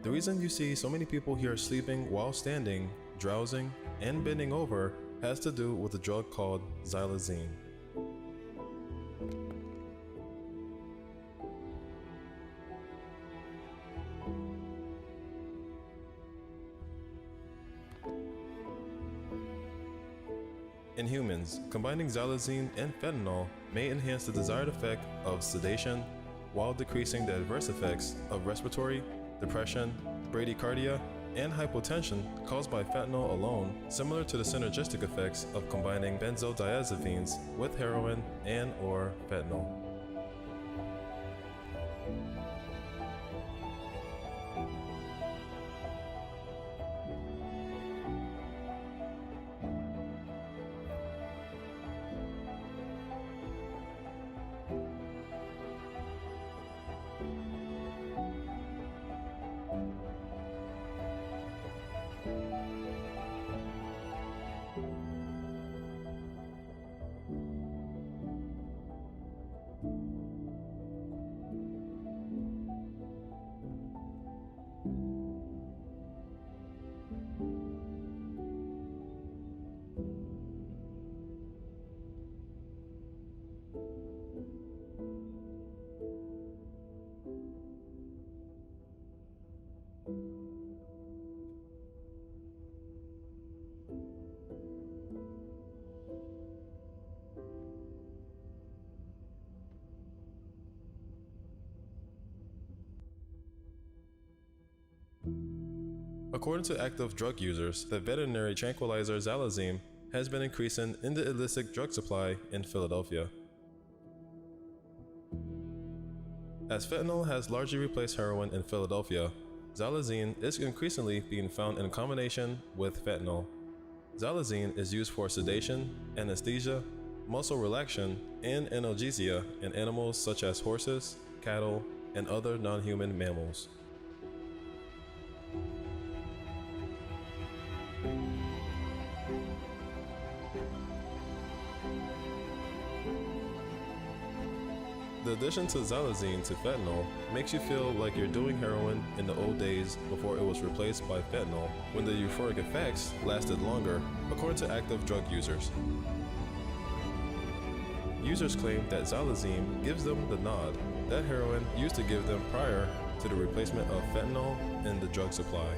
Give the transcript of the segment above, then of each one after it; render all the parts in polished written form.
The reason you see so many people here sleeping while standing, drowsing, and bending over has to do with a drug called xylazine. In humans, combining xylazine and fentanyl may enhance the desired effect of sedation while decreasing the adverse effects of respiratory, depression, bradycardia, and hypotension caused by fentanyl alone, similar to the synergistic effects of combining benzodiazepines with heroin and/or fentanyl. According to active drug users, the veterinary tranquilizer xylazine has been increasing in the illicit drug supply in Philadelphia. As fentanyl has largely replaced heroin in Philadelphia, xylazine is increasingly being found in combination with fentanyl. Xylazine is used for sedation, anesthesia, muscle relaxation, and analgesia in animals such as horses, cattle, and other non-human mammals. The addition to xylazine to fentanyl makes you feel like you're doing heroin in the old days before it was replaced by fentanyl, when the euphoric effects lasted longer, according to active drug users. Users claim that xylazine gives them the nod that heroin used to give them prior to the replacement of fentanyl in the drug supply.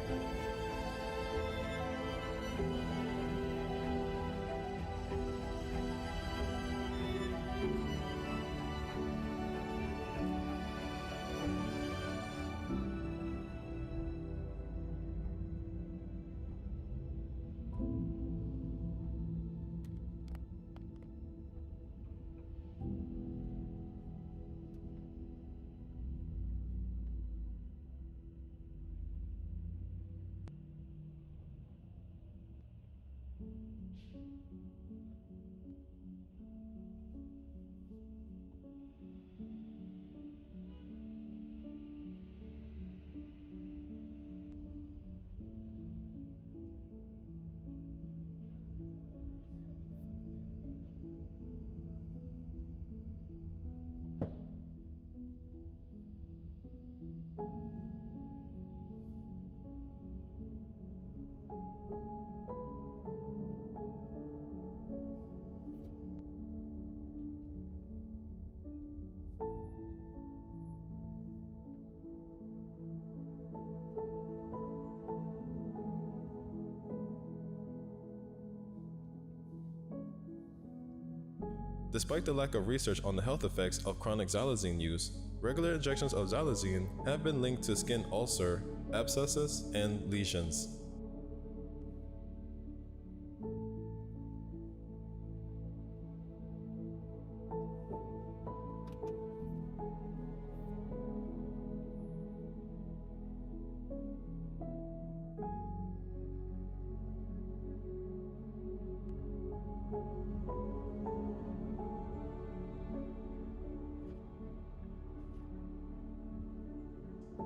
Despite the lack of research on the health effects of chronic xylazine use, regular injections of xylazine have been linked to skin ulcer, abscesses, and lesions.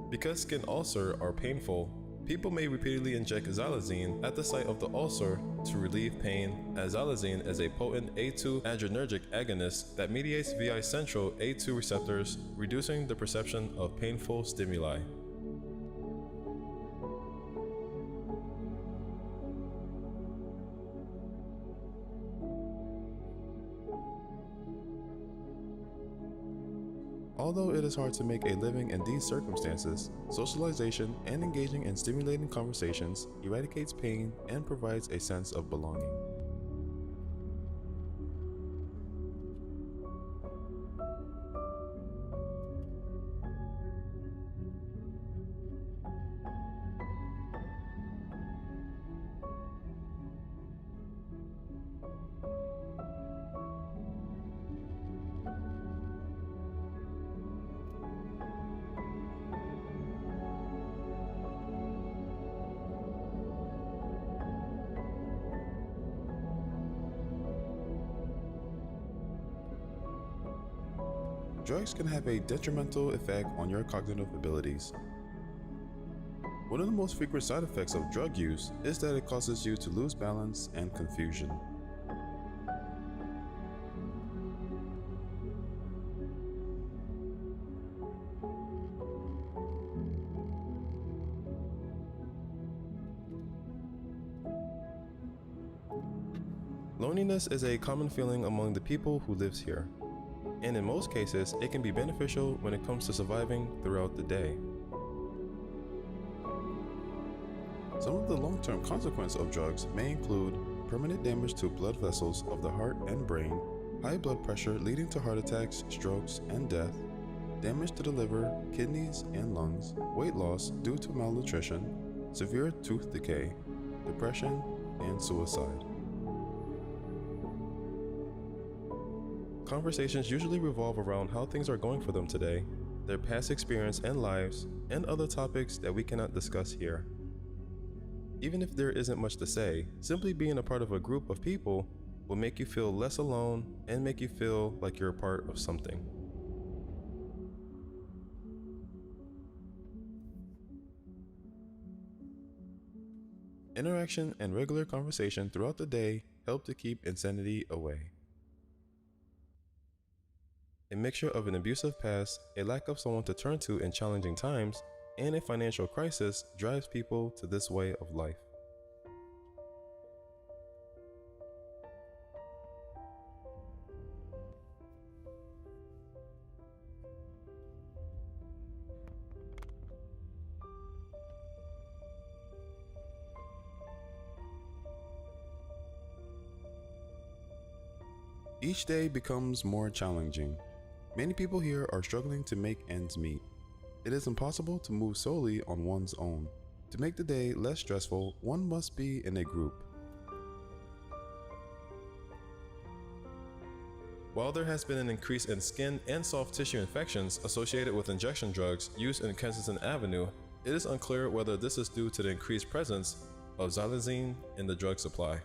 Because skin ulcers are painful, people may repeatedly inject xylazine at the site of the ulcer to relieve pain, as xylazine is a potent A2 adrenergic agonist that mediates via central A2 receptors, reducing the perception of painful stimuli. Although it is hard to make a living in these circumstances, socialization and engaging in stimulating conversations eradicates pain and provides a sense of belonging. Drugs can have a detrimental effect on your cognitive abilities. One of the most frequent side effects of drug use is that it causes you to lose balance and confusion. Loneliness is a common feeling among the people who live here, and in most cases, it can be beneficial when it comes to surviving throughout the day. Some of the long-term consequences of drugs may include permanent damage to blood vessels of the heart and brain, high blood pressure leading to heart attacks, strokes, and death, damage to the liver, kidneys, and lungs, weight loss due to malnutrition, severe tooth decay, depression, and suicide. Conversations usually revolve around how things are going for them today, their past experience and lives, and other topics that we cannot discuss here. Even if there isn't much to say, simply being a part of a group of people will make you feel less alone and make you feel like you're a part of something. Interaction and regular conversation throughout the day help to keep insanity away. A mixture of an abusive past, a lack of someone to turn to in challenging times, and a financial crisis drives people to this way of life. Each day becomes more challenging. Many people here are struggling to make ends meet. It is impossible to move solely on one's own. To make the day less stressful, one must be in a group. While there has been an increase in skin and soft tissue infections associated with injection drugs used in Kensington Avenue, it is unclear whether this is due to the increased presence of xylazine in the drug supply.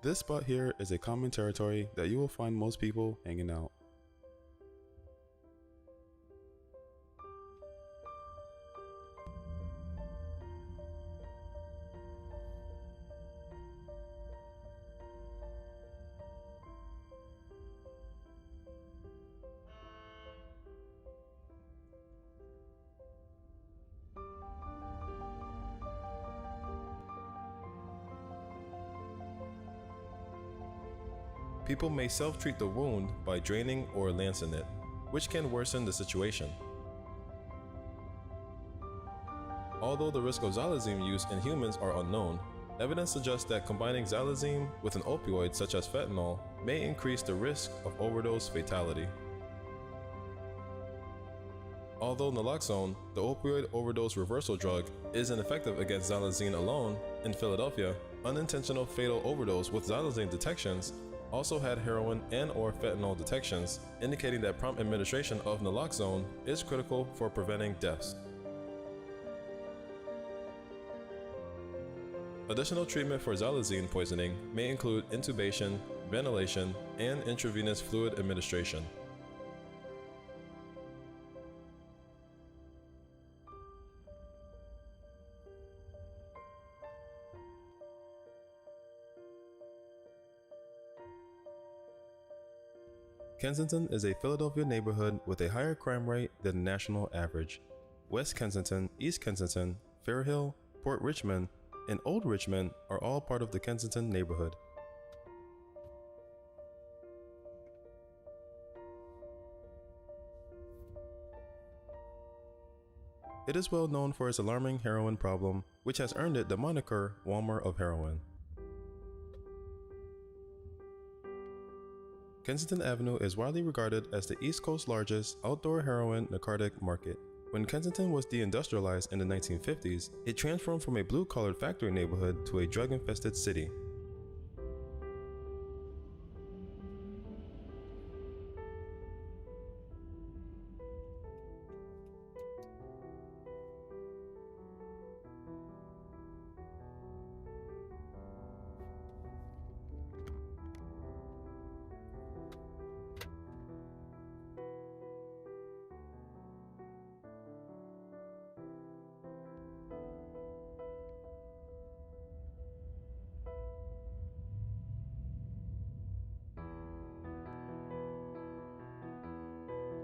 This spot here is a common territory that you will find most people hanging out. People may self-treat the wound by draining or lancing it, which can worsen the situation. Although the risk of xylazine use in humans are unknown, evidence suggests that combining xylazine with an opioid such as fentanyl may increase the risk of overdose fatality. Although naloxone, the opioid overdose reversal drug, is ineffective against xylazine alone, in Philadelphia, unintentional fatal overdose with xylazine detections also had heroin and/or fentanyl detections, indicating that prompt administration of naloxone is critical for preventing deaths. Additional treatment for xylazine poisoning may include intubation, ventilation, and intravenous fluid administration. Kensington is a Philadelphia neighborhood with a higher crime rate than the national average. West Kensington, East Kensington, Fair Hill, Port Richmond, and Old Richmond are all part of the Kensington neighborhood. It is well known for its alarming heroin problem, which has earned it the moniker Walmart of heroin. Kensington Avenue is widely regarded as the East Coast's largest outdoor heroin narcotic market. When Kensington was deindustrialized in the 1950s, it transformed from a blue-collar factory neighborhood to a drug-infested city.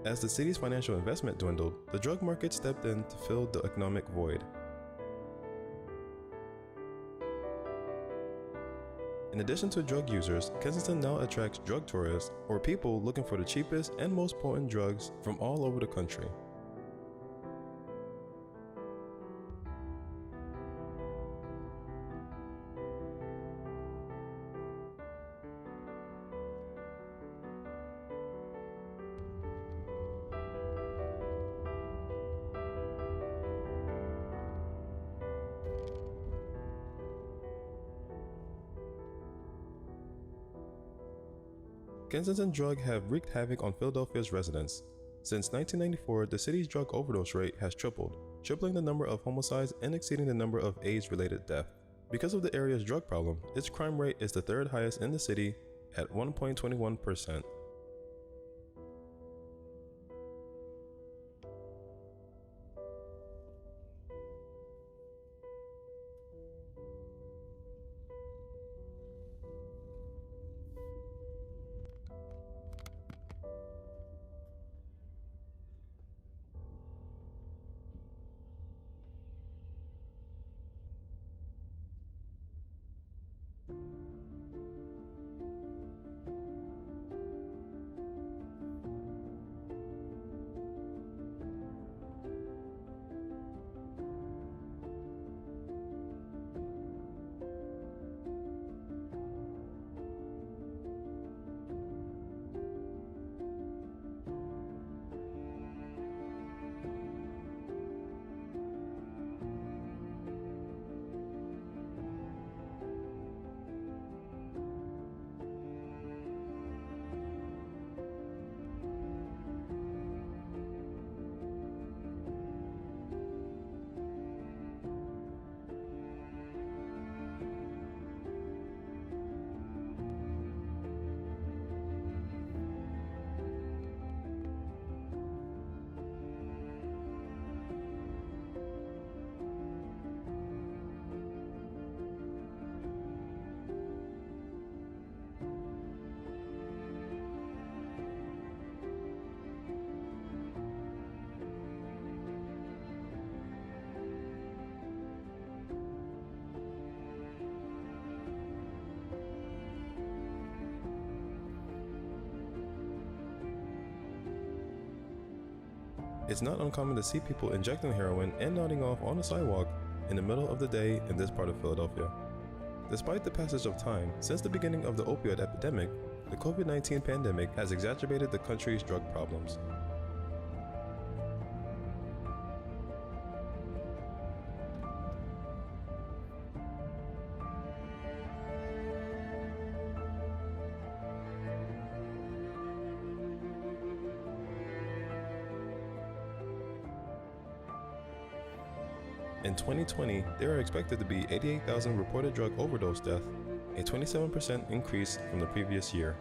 As the city's financial investment dwindled, the drug market stepped in to fill the economic void. In addition to drug users, Kensington now attracts drug tourists, or people looking for the cheapest and most potent drugs from all over the country. Kensington drugs have wreaked havoc on Philadelphia's residents. Since 1994, the city's drug overdose rate has tripled, tripling the number of homicides and exceeding the number of AIDS-related deaths. Because of the area's drug problem, its crime rate is the third highest in the city at 1.21%. It's not uncommon to see people injecting heroin and nodding off on the sidewalk in the middle of the day in this part of Philadelphia. Despite the passage of time since the beginning of the opioid epidemic, the COVID-19 pandemic has exacerbated the country's drug problems. In 2020, there are expected to be 88,000 reported drug overdose deaths, a 27% increase from the previous year.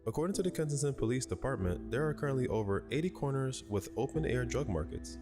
According to the Kensington Police Department, there are currently over 80 corners with open-air drug markets.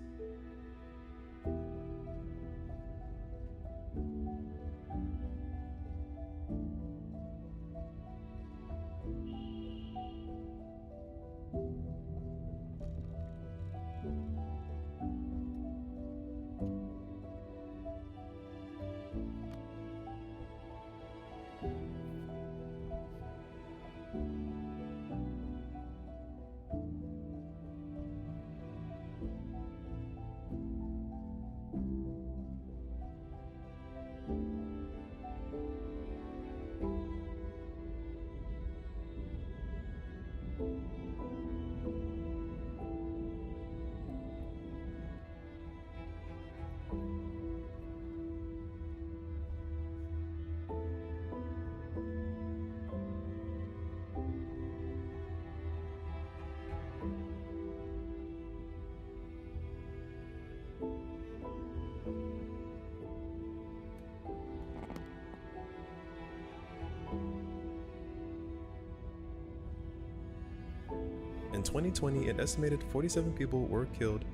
In 2020, an estimated 47 people were killed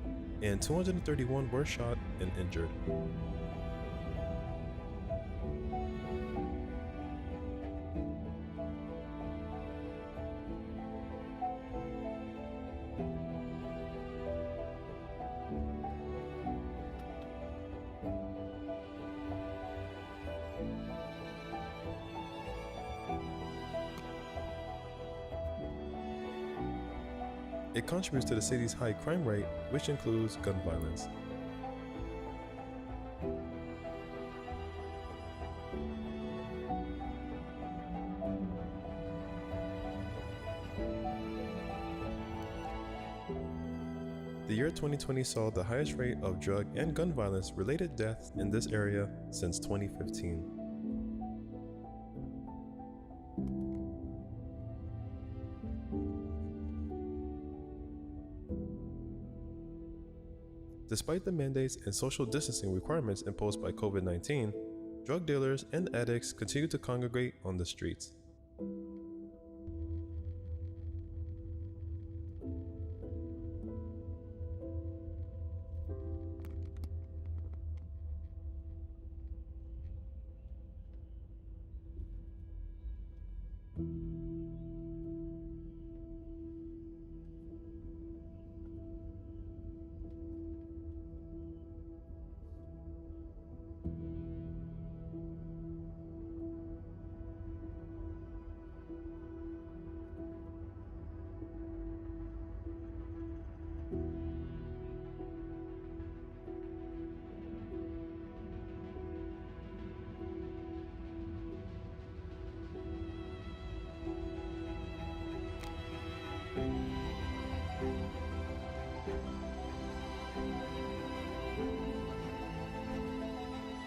and 231 were shot and injured. It contributes to the city's high crime rate, which includes gun violence. The year 2020 saw the highest rate of drug and gun violence related deaths in this area since 2015. Despite the mandates and social distancing requirements imposed by COVID-19, drug dealers and addicts continue to congregate on the streets.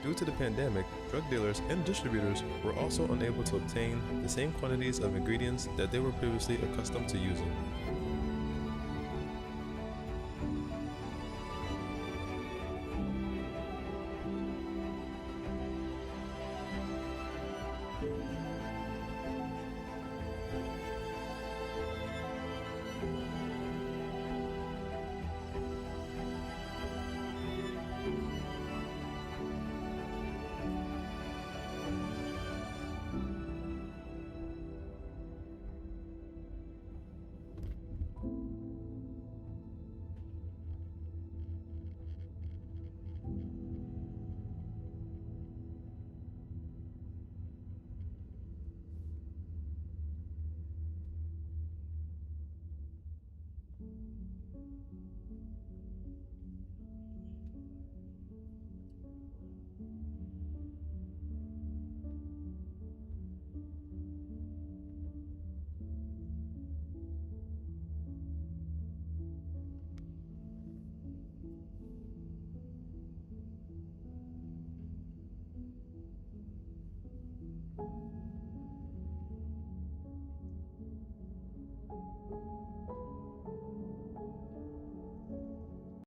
Due to the pandemic, drug dealers and distributors were also unable to obtain the same quantities of ingredients that they were previously accustomed to using.